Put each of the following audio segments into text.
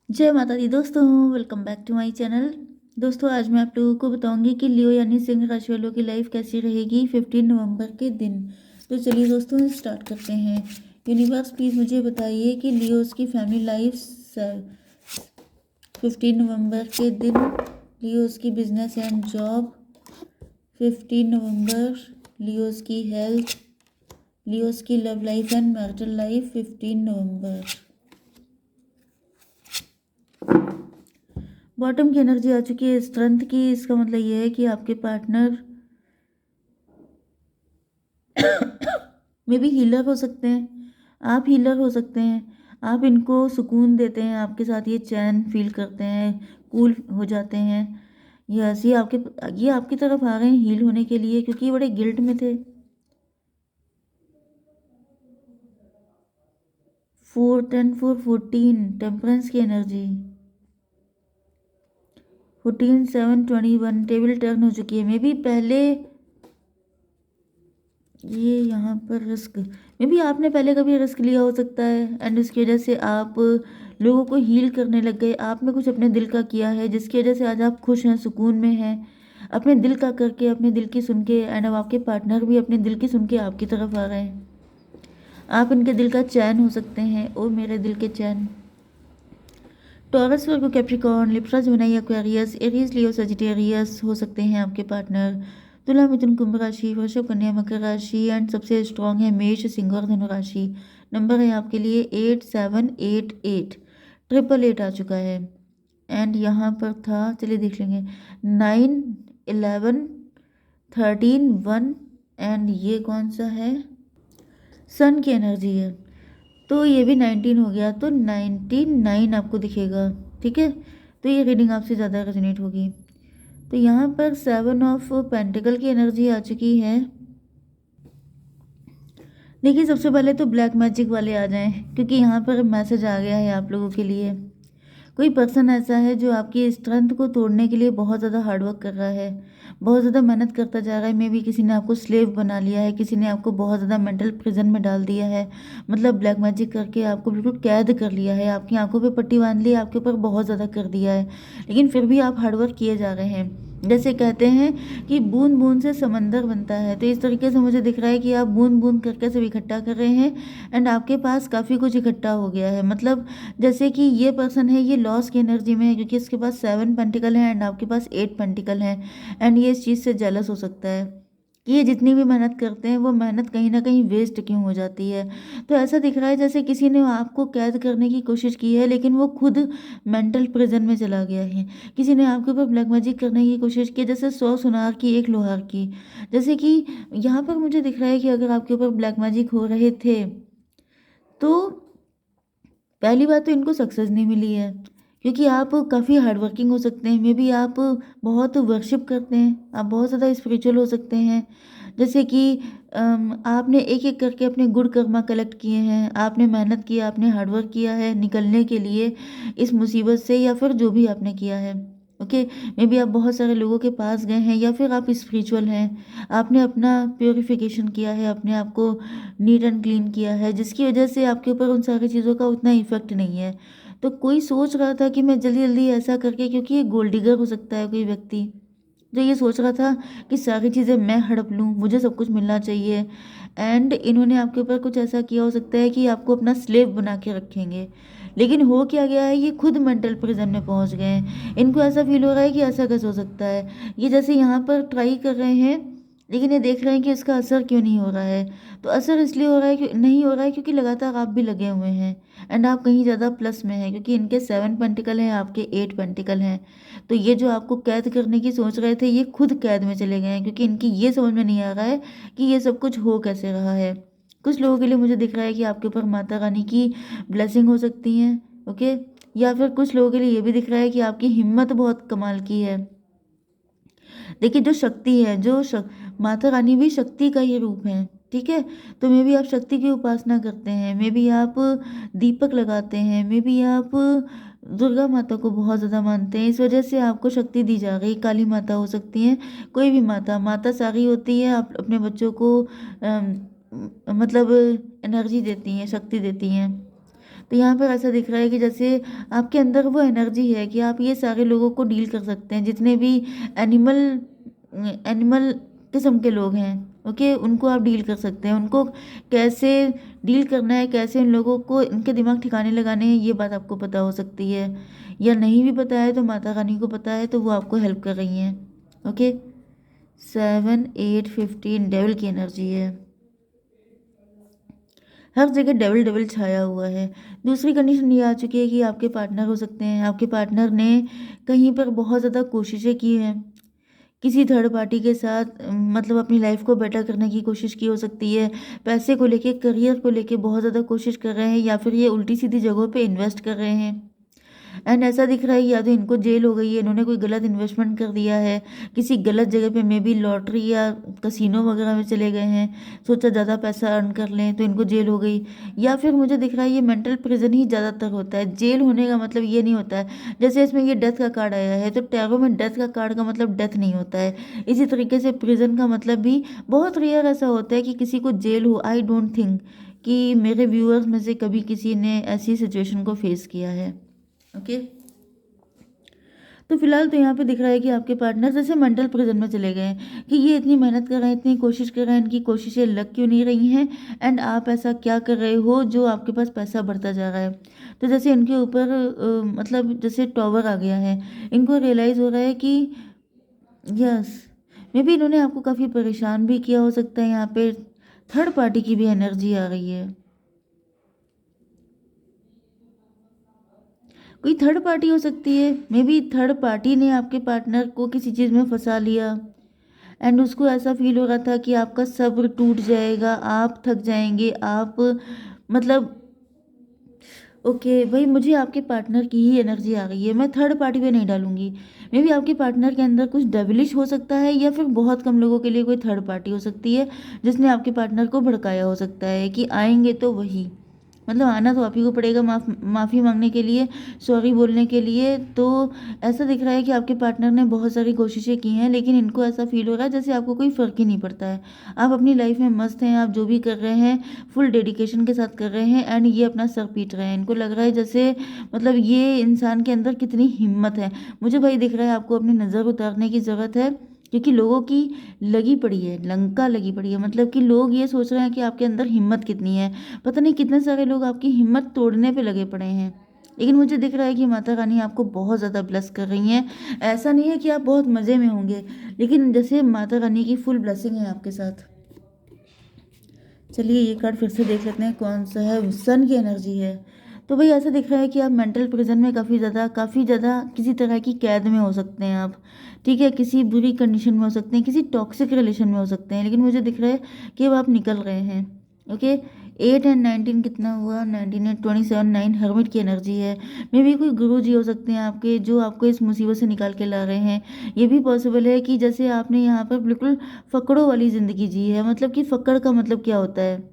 जय माता दी दोस्तों, welcome back to my channel. दोस्तों, आज मैं आप लोगों को बताऊंगी कि लियो यानी सिंह राशि वालों की लाइफ कैसी रहेगी 15 नवंबर के दिन। तो चलिए दोस्तों, स्टार्ट करते हैं। यूनिवर्स प्लीज़ मुझे बताइए कि लियोस की फैमिली लाइफ 15 नवंबर के दिन, लियोस की business and job 15 November, Leos की हेल्थ, लियोस की love life and marital life 15 November. Bottom की एनर्जी आ चुकी है स्ट्रेंथ की। इसका मतलब ये है कि आपके पार्टनर में भी हीलर हो सकते हैं, आप हीलर हो सकते हैं। आप इनको सुकून देते हैं, आपके साथ ये चैन फील करते हैं, कूल हो जाते हैं। यस, ये आपकी तरफ आ रहे हैं हील होने के लिए, क्योंकि ये बड़े गिल्ट में थे। 4 10 4 14 टेम्परेंस की एनर्जी। 14 7 21 टेबल टर्न हो चुकी है। मे बी पहले ये यहाँ पर रिस्क, मे बी आपने पहले कभी रिस्क लिया हो सकता है, एंड उसकी वजह से आप लोगों को हील करने लग गए। आपने कुछ अपने दिल का किया है जिसकी वजह से आज आप खुश हैं, सुकून में हैं, अपने दिल का करके, अपने दिल की सुन के। एंड अब आपके पार्टनर भी अपने दिल की सुन के आपकी तरफ आ रहे हैं। आप इनके दिल का चैन हो सकते हैं। ओ मेरे दिल के चैन। Taurus, Virgo, Capricorn, Libra, Gemini, Aquarius, Aries, Leo, Sagittarius हो सकते हैं आपके पार्टनर। तुला, मिथुन, कुंभ राशि, वृषभ, कन्या, मकर राशि, एंड सबसे स्ट्रांग है मेष, सिंह और धनु राशि। नंबर है आपके लिए 8788। 888 आ चुका है। एंड यहाँ पर था, चलिए देख लेंगे, 9 11 13 1। एंड ये कौन सा है? सन की एनर्जी है, तो ये भी 19 हो गया, तो 99 आपको दिखेगा। ठीक है, तो ये रीडिंग आपसे ज़्यादा रेजोनेट होगी। तो यहाँ पर 7 ऑफ पेंटिकल की एनर्जी आ चुकी है। देखिए, सबसे पहले तो ब्लैक मैजिक वाले आ जाएं, क्योंकि यहाँ पर मैसेज आ गया है आप लोगों के लिए। कोई पर्सन ऐसा है जो आपकी स्ट्रेंथ को तोड़ने के लिए बहुत ज़्यादा हार्डवर्क कर रहा है, बहुत ज़्यादा मेहनत करता जा रहा है। मे बी किसी ने आपको स्लेव बना लिया है, किसी ने आपको बहुत ज़्यादा मेंटल प्रिजन में डाल दिया है, मतलब ब्लैक मैजिक करके आपको बिल्कुल कैद कर लिया है, आपकी आंखों पे पट्टी बांध ली, आपके ऊपर बहुत ज़्यादा कर दिया है। लेकिन फिर भी आप हार्डवर्क किए जा रहे हैं। जैसे कहते हैं कि बूंद बूंद से समंदर बनता है, तो इस तरीके से मुझे दिख रहा है कि आप बूंद बूंद करके सब इकट्ठा कर रहे हैं, एंड आपके पास काफ़ी कुछ इकट्ठा हो गया है। मतलब जैसे कि ये पर्सन है, ये लॉस की एनर्जी में है, क्योंकि इसके पास 7 पेंटिकल है एंड आपके पास 8 पेंटिकल है। एंड ये इस चीज़ से जेलस हो सकता है कि ये जितनी भी मेहनत करते हैं वो मेहनत कहीं ना कहीं वेस्ट क्यों हो जाती है। तो ऐसा दिख रहा है जैसे किसी ने आपको कैद करने की कोशिश की है, लेकिन वो खुद मेंटल प्रिजन में चला गया है। किसी ने आपके ऊपर ब्लैक मैजिक करने की कोशिश की, जैसे 100 सुनार की एक लोहार की। जैसे कि यहाँ पर मुझे दिख रहा है कि अगर आपके ऊपर ब्लैक मैजिक हो रहे थे, तो पहली बात तो इनको सक्सेस नहीं मिली है, क्योंकि आप काफ़ी हार्ड वर्किंग हो सकते हैं। मे बी आप बहुत वर्शिप करते हैं, आप बहुत ज़्यादा स्पिरिचुअल हो सकते हैं। जैसे कि आपने एक एक करके अपने गुड कर्मा कलेक्ट किए हैं, आपने मेहनत किया, आपने हार्ड वर्क किया है निकलने के लिए इस मुसीबत से, या फिर जो भी आपने किया है। ओके, मे बी आप बहुत सारे लोगों के पास गए हैं, या फिर आप स्पिरिचुअल हैं, आपने अपना प्योरिफिकेशन किया है, अपने आप को नीट एंड क्लीन किया है, जिसकी वजह से आपके ऊपर उन सारी चीज़ों का उतना इफेक्ट नहीं है। तो कोई सोच रहा था कि मैं जल्दी जल्दी ऐसा करके, क्योंकि ये गोल्ड डिगर हो सकता है कोई व्यक्ति जो ये सोच रहा था कि सारी चीज़ें मैं हड़प लूँ, मुझे सब कुछ मिलना चाहिए। एंड इन्होंने आपके ऊपर कुछ ऐसा किया हो सकता है कि आपको अपना स्लेव बना के रखेंगे। लेकिन हो क्या गया है, ये खुद मेंटल प्रिजन में पहुंच गए हैं। इनको ऐसा फील हो रहा है कि ऐसा कैसे हो सकता है। ये जैसे यहाँ पर ट्राई कर रहे हैं, लेकिन ये देख रहे हैं कि इसका असर क्यों नहीं हो रहा है। तो असर इसलिए हो रहा है कि नहीं हो रहा है, क्योंकि लगातार आप भी लगे हुए हैं, एंड आप कहीं ज़्यादा प्लस में हैं, क्योंकि इनके 7 पेंटिकल हैं, आपके 8 पेंटिकल हैं। तो ये जो आपको कैद करने की सोच रहे थे, ये खुद कैद में चले गए हैं, क्योंकि इनकी ये समझ में नहीं आ रहा है कि ये सब कुछ हो कैसे रहा है। कुछ लोगों के लिए मुझे दिख रहा है कि आपके ऊपर माता रानी की ब्लेसिंग हो सकती है। ओके, या फिर कुछ लोगों के लिए ये भी दिख रहा है कि आपकी हिम्मत बहुत कमाल की है। देखिए, जो शक्ति है, माता रानी भी शक्ति का ही रूप है। ठीक है, तो मे बी आप शक्ति की उपासना करते हैं, मे बी आप दीपक लगाते हैं, मे बी आप दुर्गा माता को बहुत ज़्यादा मानते हैं, इस वजह से आपको शक्ति दी जा रही। काली माता हो सकती हैं, कोई भी माता, माता सारी होती है। आप अपने बच्चों को मतलब एनर्जी देती हैं, शक्ति देती हैं। तो यहाँ पर ऐसा दिख रहा है कि जैसे आपके अंदर वो एनर्जी है कि आप ये सारे लोगों को डील कर सकते हैं, जितने भी एनिमल एनिमल किस्म के लोग हैं। ओके, उनको आप डील कर सकते हैं। उनको कैसे डील करना है, कैसे उन लोगों को इनके दिमाग ठिकाने लगाने हैं, ये बात आपको पता हो सकती है, या नहीं भी पता है तो माता रानी को पता है, तो वो आपको हेल्प कर रही हैं। ओके, 7 8 15 डेविल की एनर्जी है। हर जगह डेविल डेविल छाया हुआ है। दूसरी कंडीशन ये आ चुकी है कि आपके पार्टनर हो सकते हैं। आपके पार्टनर ने कहीं पर बहुत ज़्यादा कोशिशें की हैं, किसी थर्ड पार्टी के साथ मतलब अपनी लाइफ को बेटर करने की कोशिश की हो सकती है। पैसे को लेके, करियर को लेके बहुत ज़्यादा कोशिश कर रहे हैं, या फिर ये उल्टी सीधी जगहों पे इन्वेस्ट कर रहे हैं। एंड ऐसा दिख रहा है या तो इनको जेल हो गई है, इन्होंने कोई गलत इन्वेस्टमेंट कर दिया है, किसी गलत जगह पे मे बी लॉटरी या कसिनो वगैरह में चले गए हैं, सोचा ज़्यादा पैसा अर्न कर लें तो इनको जेल हो गई। या फिर मुझे दिख रहा है ये मेंटल प्रिजन ही ज़्यादातर होता है। जेल होने का मतलब ये नहीं होता है, जैसे इसमें ये डेथ का कार्ड आया है तो टैरो में डेथ का कार्ड का मतलब डेथ नहीं होता है। इसी तरीके से प्रिजन का मतलब भी बहुत रेयर ऐसा होता है कि किसी को जेल हो। आई डोंट थिंक कि मेरे व्यूअर्स में से कभी किसी ने ऐसी सिचुएशन को फेस किया है। ओके, तो फिलहाल तो यहाँ पे दिख रहा है कि आपके पार्टनर जैसे मेंटल प्रिजन में चले गए हैं, कि ये इतनी मेहनत कर रहे हैं, इतनी कोशिश कर रहे हैं, इनकी कोशिशें लग क्यों नहीं रही हैं, एंड आप ऐसा क्या कर रहे हो जो आपके पास पैसा बढ़ता जा रहा है। तो जैसे इनके ऊपर मतलब जैसे टॉवर आ गया है, इनको रियलाइज़ हो रहा है कि यस, मे बी इन्होंने आपको काफ़ी परेशान भी किया हो सकता है। यहाँ पे थर्ड पार्टी की भी एनर्जी आ रही है। कोई थर्ड पार्टी हो सकती है, मे बी थर्ड पार्टी ने आपके पार्टनर को किसी चीज़ में फंसा लिया, एंड उसको ऐसा फील हो रहा था कि आपका सब्र टूट जाएगा, आप थक जाएंगे, आप मतलब ओके भाई, मुझे आपके पार्टनर की ही एनर्जी आ गई है, मैं थर्ड पार्टी पे नहीं डालूंगी। मे बी आपके पार्टनर के अंदर कुछ डेविलिश हो सकता है, या फिर बहुत कम लोगों के लिए कोई थर्ड पार्टी हो सकती है जिसने आपके पार्टनर को भड़काया हो सकता है कि आएंगे तो वही, मतलब आना तो आप ही को पड़ेगा माफ़ी मांगने के लिए, सॉरी बोलने के लिए। तो ऐसा दिख रहा है कि आपके पार्टनर ने बहुत सारी कोशिशें की हैं, लेकिन इनको ऐसा फील हो रहा है जैसे आपको कोई फ़र्क ही नहीं पड़ता है। आप अपनी लाइफ में मस्त हैं, आप जो भी कर रहे हैं फुल डेडिकेशन के साथ कर रहे हैं, एंड ये अपना सर पीट रहे हैं। इनको लग रहा है जैसे मतलब ये इंसान के अंदर कितनी हिम्मत है। मुझे भाई दिख रहा है आपको अपनी नज़र उतारने की ज़रूरत है, क्योंकि लोगों की लगी पड़ी है, लंका लगी पड़ी है। मतलब कि लोग ये सोच रहे हैं कि आपके अंदर हिम्मत कितनी है। पता नहीं कितने सारे लोग आपकी हिम्मत तोड़ने पे लगे पड़े हैं, लेकिन मुझे दिख रहा है कि माता रानी आपको बहुत ज़्यादा ब्लेस कर रही हैं। ऐसा नहीं है कि आप बहुत मज़े में होंगे, लेकिन जैसे माता रानी की फुल ब्लेसिंग है आपके साथ। चलिए ये कार्ड फिर से देख लेते हैं कौन सा है। सन की एनर्जी है। तो भाई ऐसा दिख रहा है कि आप मेंटल प्रिजन में काफ़ी ज़्यादा किसी तरह की कैद में हो सकते हैं आप। ठीक है, किसी बुरी कंडीशन में हो सकते हैं, किसी टॉक्सिक रिलेशन में हो सकते हैं, लेकिन मुझे दिख रहा है कि अब आप निकल रहे हैं। ओके, 8 एंड 19 कितना हुआ, 19 एंड 27, 9 हर्मिट की एनर्जी है। मे भी कोई गुरु जी हो सकते हैं आपके, जो आपको इस मुसीबत से निकाल के ला रहे हैं। ये भी पॉसिबल है कि जैसे आपने यहाँ पर बिल्कुल फकड़ों वाली ज़िंदगी जी है। मतलब कि फकड़ का मतलब क्या होता है,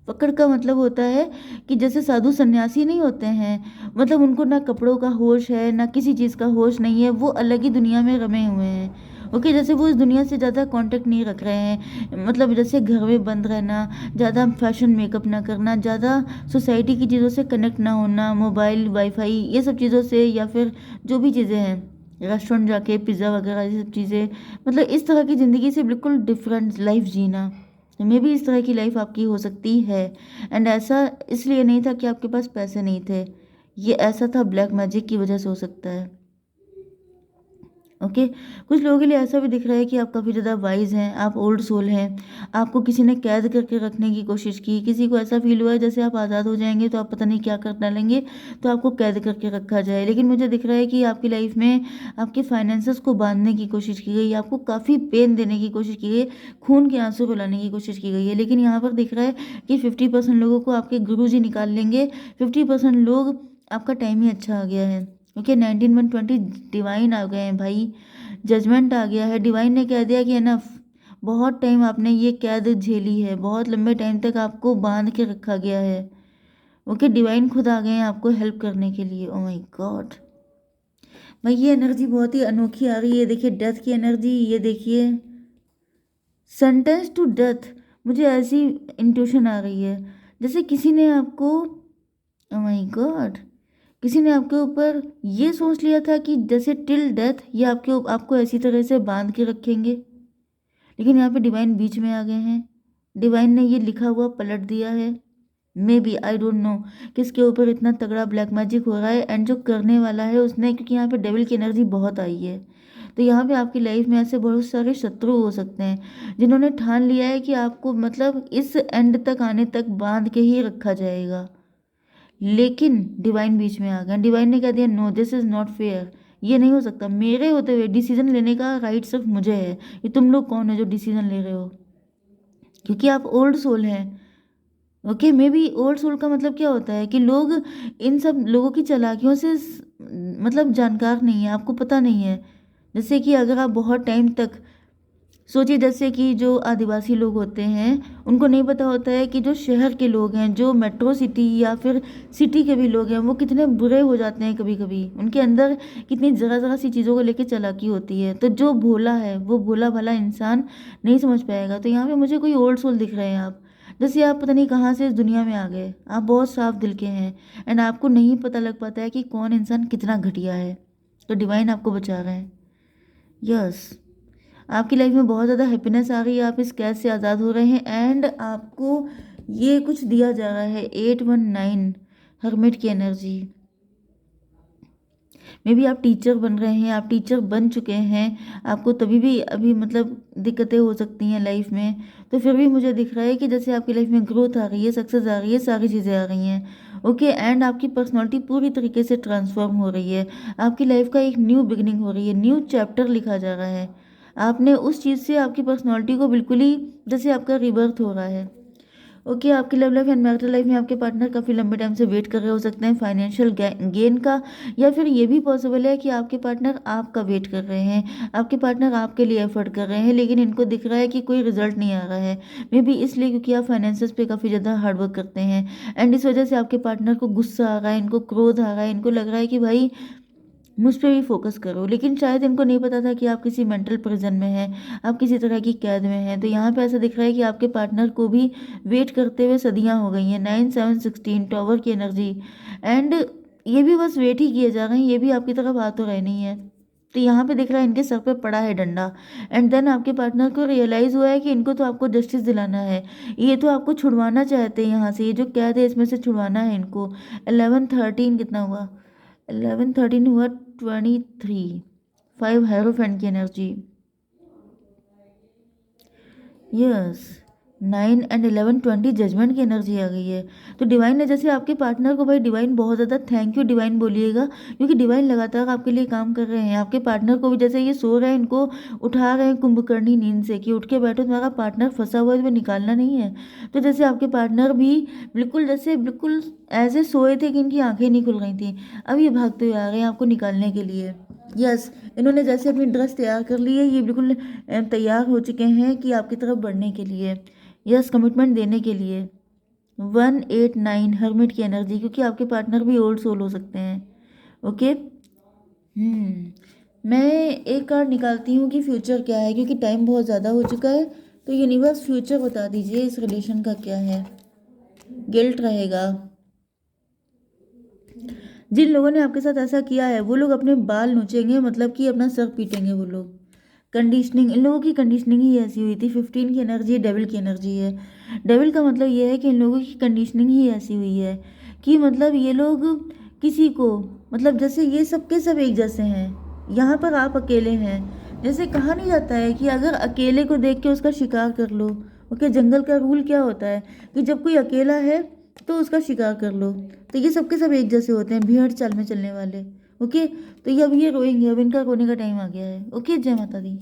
पकड़ का मतलब होता है कि जैसे साधु सन्यासी नहीं होते हैं, मतलब उनको ना कपड़ों का होश है, ना किसी चीज़ का होश नहीं है, वो अलग ही दुनिया में रमे हुए हैं। ओके, जैसे वो इस दुनिया से ज़्यादा कांटेक्ट नहीं रख रहे हैं। मतलब जैसे घर में बंद रहना, ज़्यादा फैशन मेकअप ना करना, ज़्यादा सोसाइटी की चीज़ों से कनेक्ट ना होना, मोबाइल वाईफाई ये सब चीज़ों से, या फिर जो भी चीज़ें हैं, रेस्टोरेंट जाके पिज़्ज़ा वगैरह ये सब चीज़ें, मतलब इस तरह की ज़िंदगी से बिल्कुल डिफरेंट लाइफ जीना। मे भी इस तरह की लाइफ आपकी हो सकती है। एंड ऐसा इसलिए नहीं था कि आपके पास पैसे नहीं थे, ये ऐसा था ब्लैक मैजिक की वजह से हो सकता है। ओके, कुछ लोगों के लिए ऐसा भी दिख रहा है कि आप काफ़ी ज़्यादा वाइज हैं, आप ओल्ड सोल हैं, आपको किसी ने कैद करके रखने की कोशिश की, किसी को ऐसा फील हुआ है जैसे आप आज़ाद हो जाएंगे तो आप पता नहीं क्या कर डालेंगे, तो आपको कैद करके रखा जाए। लेकिन मुझे दिख रहा है कि आपकी लाइफ में आपके फाइनेंसेस को बांधने की कोशिश की गई, आपको काफ़ी पेन देने की कोशिश की गई, खून के आंसू रुलाने की कोशिश की गई है। लेकिन यहाँ पर दिख रहा है कि 50% लोगों को आपके गुरु जी निकाल लेंगे, 50% लोग, आपका टाइम ही अच्छा आ गया है। ओके, 19 1 20 डिवाइन आ गए हैं भाई, जजमेंट आ गया है। डिवाइन ने कह दिया कि एनफ, बहुत टाइम आपने ये कैद झेली है, बहुत लंबे टाइम तक आपको बांध के रखा गया है। ओके, डिवाइन खुद आ गए हैं आपको हेल्प करने के लिए। ओ माय गॉड भाई, ये एनर्जी बहुत ही अनोखी आ रही है। देखिए डेथ की एनर्जी, ये देखिए सेंटेंस टू डेथ, मुझे ऐसी इंट्यूशन आ रही है जैसे किसी ने आपको ओह माय गॉड! किसी ने आपके ऊपर ये सोच लिया था कि जैसे टिल डेथ ये आपको ऐसी तरह से बांध के रखेंगे, लेकिन यहाँ पे डिवाइन बीच में आ गए हैं। डिवाइन ने ये लिखा हुआ पलट दिया है। May be I don't know किसके ऊपर इतना तगड़ा ब्लैक मैजिक हो रहा है, एंड जो करने वाला है उसने, क्योंकि यहाँ पे डेविल की एनर्जी बहुत आई है, तो यहाँ पे आपकी लाइफ में ऐसे बहुत सारे शत्रु हो सकते हैं जिन्होंने ठान लिया है कि आपको मतलब इस एंड तक आने तक बांध के ही रखा जाएगा। लेकिन डिवाइन बीच में आ गया। डिवाइन ने कह दिया no, this is not fair, ये नहीं हो सकता। मेरे होते हुए डिसीजन लेने का राइट सिर्फ मुझे है। ये तुम लोग कौन है जो डिसीजन ले रहे हो? क्योंकि आप ओल्ड सोल हैं। Okay, may be old soul का मतलब क्या होता है कि लोग इन सब लोगों की चालाकियों से मतलब जानकार नहीं है, आपको पता नहीं है। जैसे कि अगर आप बहुत टाइम तक सोचिए, जैसे कि जो आदिवासी लोग होते हैं उनको नहीं पता होता है कि जो शहर के लोग हैं, जो मेट्रो सिटी या फिर सिटी के भी लोग हैं, वो कितने बुरे हो जाते हैं कभी कभी। उनके अंदर कितनी ज़रा ज़रा सी चीज़ों को लेकर चालाकी होती है। तो जो भोला है वो भोला भला इंसान नहीं समझ पाएगा। तो यहाँ पे मुझे कोई ओल्ड सोल दिख रहे हैं आप, जैसे आप पता नहीं कहाँ से इस दुनिया में आ गए। आप बहुत साफ दिल के हैं, एंड आपको नहीं पता लग पाता है कि कौन इंसान कितना घटिया है। तो डिवाइन आपको बचा रहे हैं। यस, आपकी लाइफ में बहुत ज़्यादा हैप्पीनेस आ रही है, आप इस कैद से आज़ाद हो रहे हैं, एंड आपको ये कुछ दिया जा रहा है 819 हर्मिट की एनर्जी। मे बी आप टीचर बन रहे हैं, आप टीचर बन चुके हैं, आपको तभी भी अभी मतलब दिक्कतें हो सकती हैं लाइफ में, तो फिर भी मुझे दिख रहा है कि जैसे आपकी लाइफ में ग्रोथ आ रही है, सक्सेस आ रही है, सारी चीज़ें आ रही हैं। ओके, एंड आपकी पर्सनालिटी पूरी तरीके से ट्रांसफॉर्म हो रही है। आपकी लाइफ का एक न्यू बिगनिंग हो रही है, न्यू चैप्टर लिखा जा रहा है। आपने उस चीज़ से आपकी पर्सनालिटी को बिल्कुल ही जैसे आपका रिबर्थ हो रहा है। ओके, आपकी love life and marital life में आपके पार्टनर काफ़ी लंबे टाइम से वेट कर रहे हो सकते हैं फाइनेंशियल गेन का, या फिर ये भी पॉसिबल है कि आपके पार्टनर आपका वेट कर रहे हैं, आपके पार्टनर आपके लिए एफर्ट कर रहे हैं, लेकिन इनको दिख रहा है कि कोई रिजल्ट नहीं आ रहा है। मे बी इसलिए क्योंकि आप फाइनेंसेस पे काफ़ी ज़्यादा हार्डवर्क करते हैं, एंड इस वजह से आपके पार्टनर को गुस्सा आ रहा है, इनको क्रोध आ रहा है, इनको लग रहा है कि भाई मुझ पे भी फोकस करो। लेकिन शायद इनको नहीं पता था कि आप किसी मेंटल प्रिजन में हैं, आप किसी तरह की कैद में हैं। तो यहाँ पे ऐसा दिख रहा है कि आपके पार्टनर को भी वेट करते हुए सदियाँ हो गई हैं। 9 7 16 टॉवर की एनर्जी, एंड ये भी बस वेट ही किए जा रहे हैं, ये भी आपकी तरफ आ तो रहे नहीं है। तो यहाँ पे दिख रहा है इनके सर पे पड़ा है डंडा, एंड देन आपके पार्टनर को रियलाइज़ हुआ है कि इनको तो आपको जस्टिस दिलाना है, ये तो आपको छुड़वाना चाहते हैं यहाँ से, ये जो कैद है इसमें से छुड़वाना है इनको। 11 13 कितना हुआ? 11 13 हुआ 23, 5 हेरोफेंट की एनर्जी। यस, 9 and 11 20 जजमेंट की एनर्जी आ गई है। तो डिवाइन ने जैसे आपके पार्टनर को, भाई डिवाइन बहुत ज़्यादा थैंक यू डिवाइन बोलिएगा, क्योंकि डिवाइन लगातार आपके लिए काम कर रहे हैं। आपके पार्टनर को भी जैसे ये सो रहे हैं, इनको उठा रहे हैं कुंभकर्णी नींद से कि उठ के बैठो, तुम्हारा पार्टनर फंसा हुआ है, तुम्हें निकालना नहीं है। तो जैसे आपके पार्टनर भी बिल्कुल जैसे बिल्कुल ऐसे सोए थे कि इनकी आंखें नहीं खुल रही थी, अब ये भागते हुए आ गए हैं आपको निकालने के लिए। यस, इन्होंने जैसे अपनी ड्रेस तैयार कर ली है, ये बिल्कुल तैयार हो चुके हैं कि आपकी तरफ बढ़ने के लिए, यस, कमिटमेंट देने के लिए। 189 हर्मिट की एनर्जी, क्योंकि आपके पार्टनर भी ओल्ड सोल हो सकते हैं। ओके, मैं एक कार्ड निकालती हूँ कि फ्यूचर क्या है, क्योंकि टाइम बहुत ज़्यादा हो चुका है। तो यूनिवर्स फ्यूचर बता दीजिए इस रिलेशन का क्या है। गिल्ट रहेगा। जिन लोगों ने आपके साथ ऐसा किया है वो लोग अपने बाल नोचेंगे, मतलब कि अपना सर पीटेंगे वो लोग। कंडीशनिंग, इन लोगों की कंडीशनिंग ही ऐसी हुई थी। 15 की एनर्जी डेविल की एनर्जी है। डेविल का मतलब ये है कि इन लोगों की कंडीशनिंग ही ऐसी हुई है कि मतलब ये लोग किसी को, मतलब जैसे ये सब के सब एक जैसे हैं, यहाँ पर आप अकेले हैं। जैसे कहा नहीं जाता है कि अगर अकेले को देख के उसका शिकार कर लो। ओके, जंगल का रूल क्या होता है कि जब कोई अकेला है तो उसका शिकार कर लो। तो ये सबके सब एक जैसे होते हैं, भेड़ चाल में चलने वाले। ओके, तो ये अब ये रोएंगे, अब इनका रोने का टाइम आ गया है। ओके, जय माता दी।